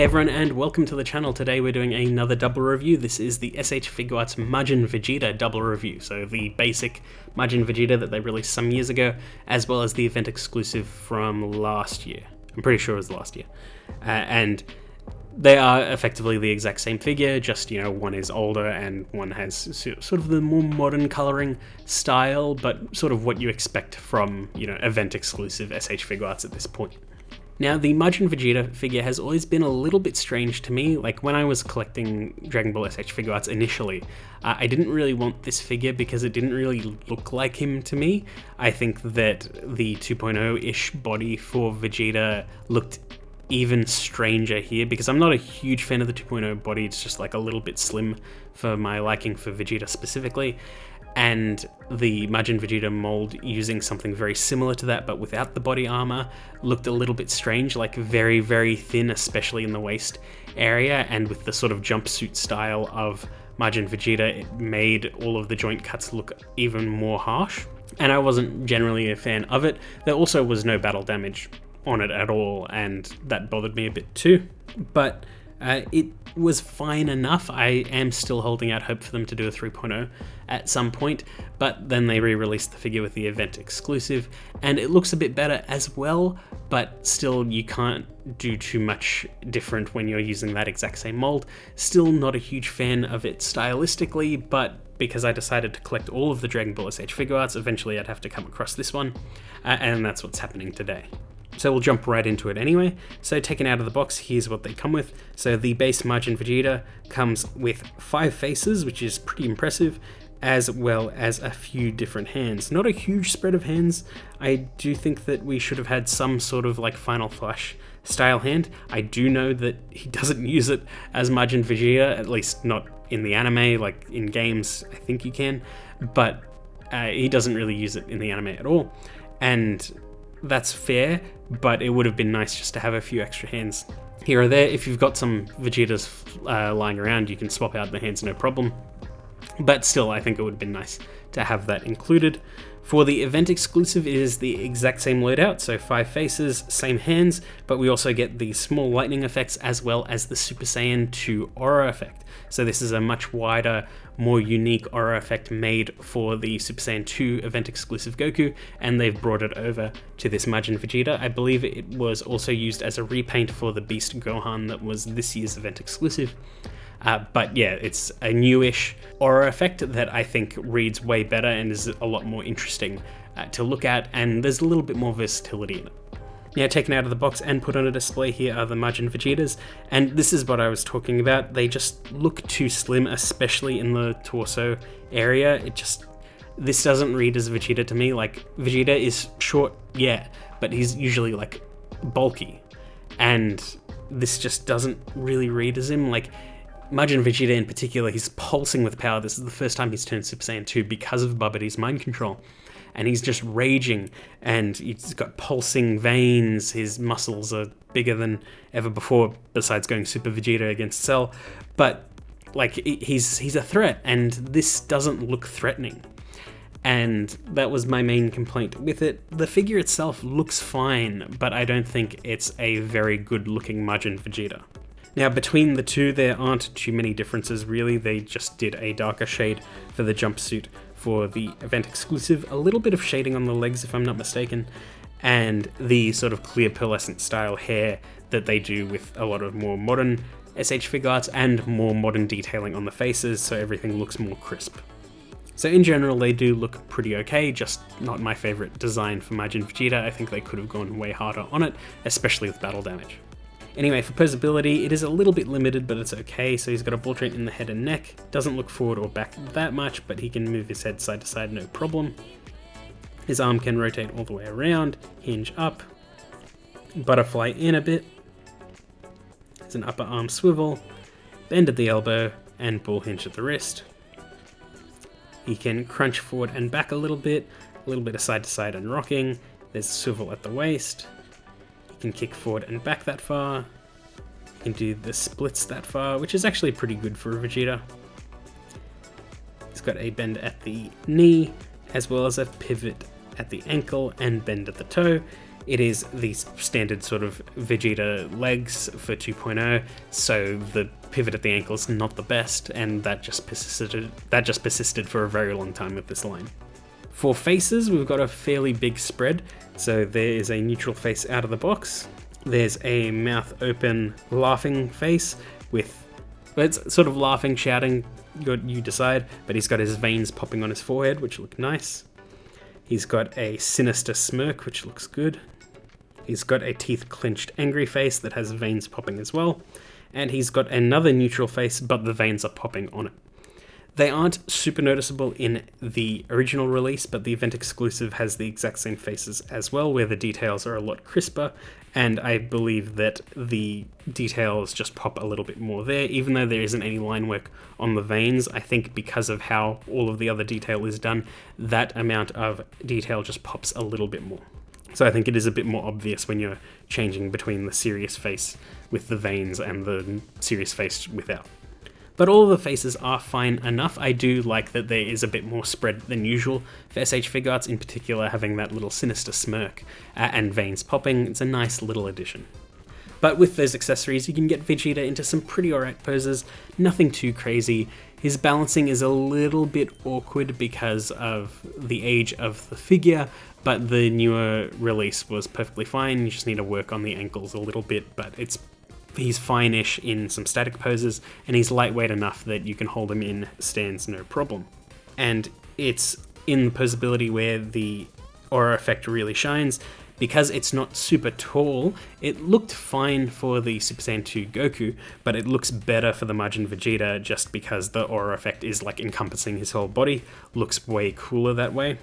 Hey everyone, and welcome to the channel. Today we're doing another double review. This is the S.H.Figuarts Majin Vegeta double review. So the basic Majin Vegeta that they released some years ago, as well as the event exclusive from last year. I'm pretty sure it was last year. And they are effectively the exact same figure, just, one is older and one has sort of the more modern coloring style, but sort of what you expect from, event exclusive S.H.Figuarts at this point. Now, the Majin Vegeta figure has always been a little bit strange to me. Like, when I was collecting Dragon Ball S.H.Figuarts initially, I didn't really want this figure because it didn't really look like him to me. I think that the 2.0-ish body for Vegeta looked even stranger here, because I'm not a huge fan of the 2.0 body. It's just like a little bit slim for my liking for Vegeta specifically. And the Majin Vegeta mold using something very similar to that but without the body armor looked a little bit strange, like very, very thin, especially in the waist area, and with the sort of jumpsuit style of Majin Vegeta, it made all of the joint cuts look even more harsh, and I wasn't generally a fan of it. There also was no battle damage on it at all, and that bothered me a bit too, but it was fine enough. I am still holding out hope for them to do a 3.0 at some point, but then they re-released the figure with the event exclusive, and it looks a bit better as well, but still you can't do too much different when you're using that exact same mold. Still not a huge fan of it stylistically, but because I decided to collect all of the Dragon Ball S.H.Figuarts, eventually I'd have to come across this one, and that's what's happening today. So we'll jump right into it anyway. So taken out of the box, here's what they come with. So the base Majin Vegeta comes with 5 faces, which is pretty impressive, as well as a few different hands. Not a huge spread of hands. I do think that we should have had some sort of like Final Flash style hand. I do know that he doesn't use it as Majin Vegeta, at least not in the anime. Like in games, I think you can, but he doesn't really use it in the anime at all. And that's fair, but it would have been nice just to have a few extra hands here or there. If you've got some Vegetas lying around, you can swap out the hands, no problem. But still, I think it would have been nice to have that included. For the event exclusive, it is the exact same loadout, so 5 faces, same hands, but we also get the small lightning effects as well as the Super Saiyan 2 aura effect. So this is a much wider, more unique aura effect made for the Super Saiyan 2 event exclusive Goku, and they've brought it over to this Majin Vegeta. I believe it was also used as a repaint for the Beast Gohan that was this year's event exclusive. But yeah, it's a newish aura effect that I think reads way better and is a lot more interesting to look at, and there's a little bit more versatility in it. Now, taken out of the box and put on a display, here are the Majin Vegetas, and this is what I was talking about. They just look too slim, especially in the torso area. This doesn't read as Vegeta to me. Like, Vegeta is short, yeah, but he's usually like bulky, and this just doesn't really read as him. Like, Majin Vegeta in particular, he's pulsing with power. This is the first time he's turned Super Saiyan 2 because of Babadi's mind control. And he's just raging, and he's got pulsing veins. His muscles are bigger than ever before, besides going Super Vegeta against Cell. But, like, he's a threat, and this doesn't look threatening. And that was my main complaint with it. The figure itself looks fine, but I don't think it's a very good-looking Majin Vegeta. Now, between the two, there aren't too many differences, really. They just did a darker shade for the jumpsuit for the event exclusive, a little bit of shading on the legs, if I'm not mistaken, and the sort of clear pearlescent style hair that they do with a lot of more modern S.H.Figuarts and more modern detailing on the faces, so everything looks more crisp. So in general, they do look pretty okay, just not my favorite design for Majin Vegeta. I think they could have gone way harder on it, especially with battle damage. Anyway, for posability, it is a little bit limited, but it's okay. So he's got a ball joint in the head and neck, doesn't look forward or back that much, but he can move his head side to side, no problem. His arm can rotate all the way around, hinge up, butterfly in a bit. There's an upper arm swivel, bend at the elbow, and ball hinge at the wrist. He can crunch forward and back a little bit of side to side and rocking. There's a swivel at the waist. Can kick forward and back that far. You can do the splits that far, which is actually pretty good for a Vegeta. He's got a bend at the knee, as well as a pivot at the ankle and bend at the toe. It is the standard sort of Vegeta legs for 2.0, so the pivot at the ankle is not the best, and that just persisted for a very long time with this line. For faces, we've got a fairly big spread. So there is a neutral face out of the box. There's a mouth open laughing face with, it's sort of laughing, shouting, you decide, but he's got his veins popping on his forehead, which look nice. He's got a sinister smirk, which looks good. He's got a teeth clenched angry face that has veins popping as well. And he's got another neutral face, but the veins are popping on it. They aren't super noticeable in the original release, but the event exclusive has the exact same faces as well, where the details are a lot crisper, and I believe that the details just pop a little bit more there, even though there isn't any line work on the veins. I think because of how all of the other detail is done, that amount of detail just pops a little bit more. So I think it is a bit more obvious when you're changing between the serious face with the veins and the serious face without. But all of the faces are fine enough. I do like that there is a bit more spread than usual for S.H.Figuarts, in particular having that little sinister smirk and veins popping. It's a nice little addition. But with those accessories, you can get Vegeta into some pretty alright poses, nothing too crazy. His balancing is a little bit awkward because of the age of the figure, but the newer release was perfectly fine. You just need to work on the ankles a little bit, but he's fine-ish in some static poses, and he's lightweight enough that you can hold him in stands no problem. And it's in the posability where the aura effect really shines. Because it's not super tall, it looked fine for the Super Saiyan 2 Goku, but it looks better for the Majin Vegeta just because the aura effect is like encompassing his whole body. Looks way cooler that way.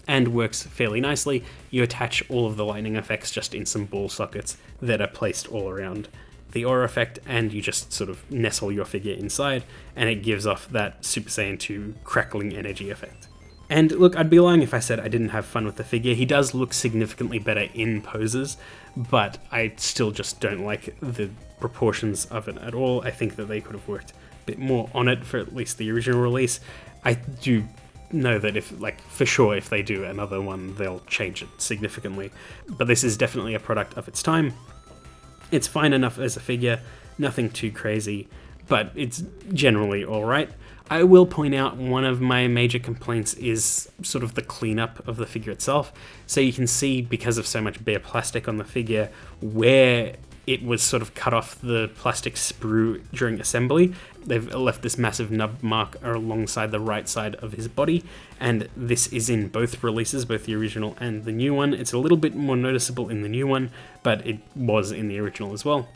And works fairly nicely. You attach all of the lightning effects just in some ball sockets that are placed all around the aura effect, and you just sort of nestle your figure inside, and it gives off that Super Saiyan 2 crackling energy effect. And look, I'd be lying if I said I didn't have fun with the figure. He does look significantly better in poses, but I still just don't like the proportions of it at all. I think that they could have worked a bit more on it for at least the original release. I do know that if they do another one, they'll change it significantly. But this is definitely a product of its time. It's fine enough as a figure, nothing too crazy, but it's generally alright. I will point out one of my major complaints is sort of the cleanup of the figure itself. So you can see, because of so much bare plastic on the figure, where it was sort of cut off the plastic sprue during assembly. They've left this massive nub mark alongside the right side of his body, and this is in both releases, both the original and the new one. It's a little bit more noticeable in the new one, but it was in the original as well.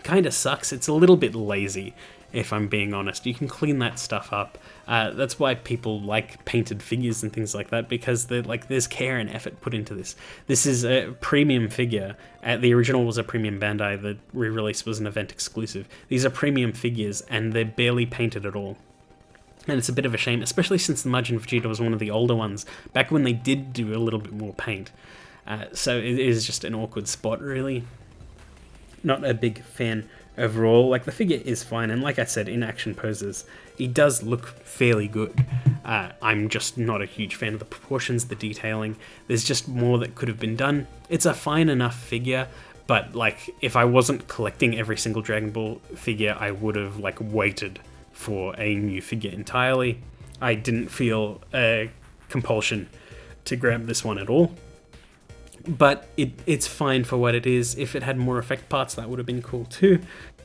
Kinda sucks. It's a little bit lazy, if I'm being honest. You can clean that stuff up. That's why people like painted figures and things like that, because there's care and effort put into this. This is a premium figure. The original was a premium Bandai, the re-release was an event exclusive. These are premium figures, and they're barely painted at all. And it's a bit of a shame, especially since the Majin Vegeta was one of the older ones, back when they did do a little bit more paint. So it is just an awkward spot, really. Not a big fan overall. Like, the figure is fine, and like I said, in action poses, he does look fairly good. I'm just not a huge fan of the proportions, the detailing. There's just more that could have been done. It's a fine enough figure, but like, if I wasn't collecting every single Dragon Ball figure, I would have like waited for a new figure entirely. I didn't feel a compulsion to grab this one at all. But it's fine for what it is. If it had more effect parts, that would have been cool too.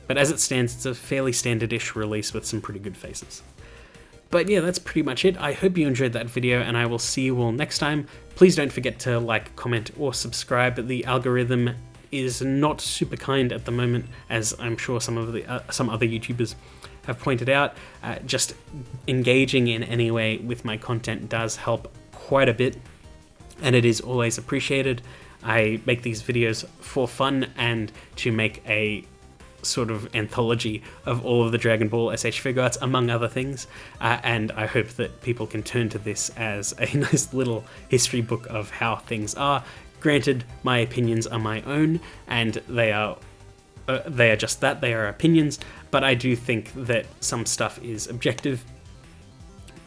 But as it stands, it's a fairly standard-ish release with some pretty good faces. But yeah, that's pretty much it. I hope you enjoyed that video, and I will see you all next time. Please don't forget to like, comment, or subscribe. The algorithm is not super kind at the moment, as I'm sure some other YouTubers have pointed out. Just engaging in any way with my content does help quite a bit, and it is always appreciated. I make these videos for fun and to make a sort of anthology of all of the Dragon Ball S.H.Figuarts, among other things, and I hope that people can turn to this as a nice little history book of how things are. Granted, my opinions are my own, and they are just that, they are opinions, but I do think that some stuff is objective,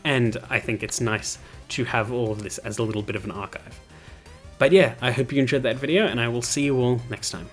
and I think it's nice to have all of this as a little bit of an archive. But yeah, I hope you enjoyed that video, and I will see you all next time.